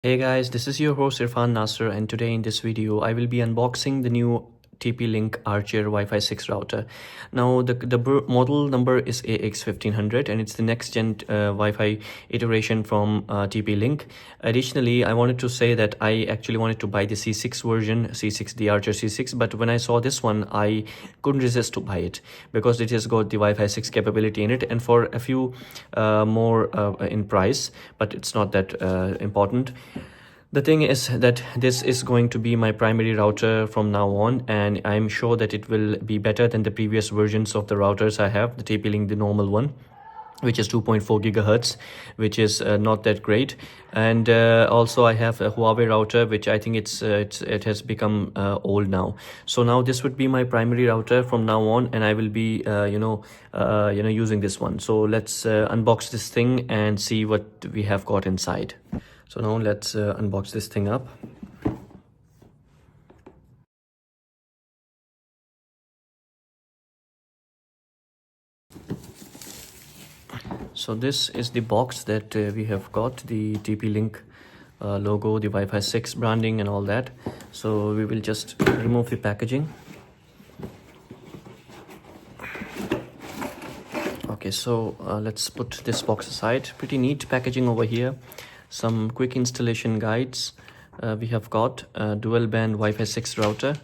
Hey guys, this is your host Irfan Nasser, and today in this video I will be unboxing the new TP-Link Archer Wi-Fi 6 router. Now the model number is AX1500 and it's the next gen Wi-Fi iteration from TP-Link. Additionally, I wanted to say that I actually wanted to buy the C6 version, C6, the Archer C6, but when I saw this one I couldn't resist to buy it because it has got the Wi-Fi 6 capability in it and for a few more in price, but it's not that important. The thing is that this is going to be my primary router from now on, and I'm sure that it will be better than the previous versions of the routers I have, the TP-Link, the normal one, which is 2.4 gigahertz, which is not that great. And also I have a Huawei router, which I think it has become old now. So now this would be my primary router from now on, and I will be using this one. So let's unbox this thing and see what we have got inside. So now let's unbox this thing up. So this is the box that we have got, the TP-Link logo, the Wi-Fi 6 branding and all that. So we will just remove the packaging. Okay, so let's put this box aside. Pretty neat packaging over here. Some quick installation guides. We have got a dual band Wi-Fi 6 router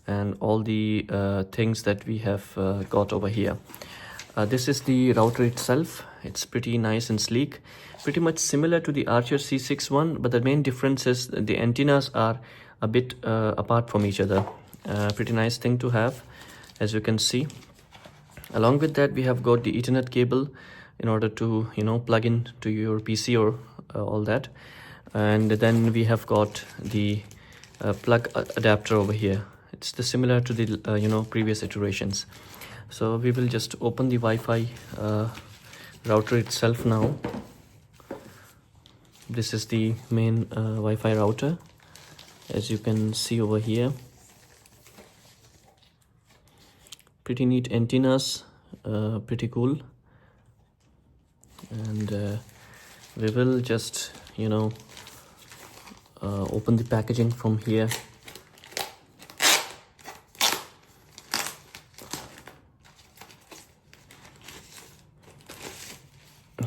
and all the things that we have got over here. This is the router itself. It's pretty nice and sleek, pretty much similar to the Archer C6 one, but the main difference is the antennas are a bit apart from each other. Pretty nice thing to have, as you can see. Along with that, we have got the Ethernet cable in order to plug in to your PC or all that. And then we have got the plug adapter over here. It's similar to the previous iterations. So we will just open the Wi-Fi router itself now. This is the main Wi-Fi router, as you can see over here. Pretty neat antennas, pretty cool. And we will just open the packaging from here.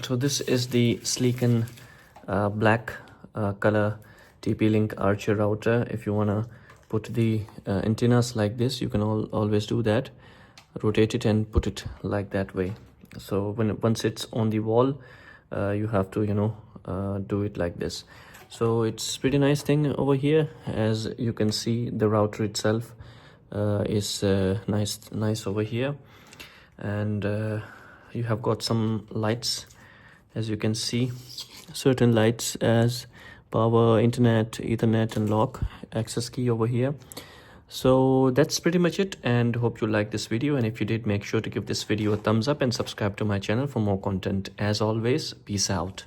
So this is the sleek and black color TP-Link Archer router. If you wanna put the antennas like this, you can always do that. Rotate it and put it like that way. So once it's on the wall, you have to do it like this. So it's pretty nice thing over here. As you can see, the router itself is nice over here, and you have got some lights, as you can see, certain lights as power, internet, ethernet and lock, access key over here. So that's pretty much it, and hope you like this video, and if you did, make sure to give this video a thumbs up and subscribe to my channel for more content. As always, peace out.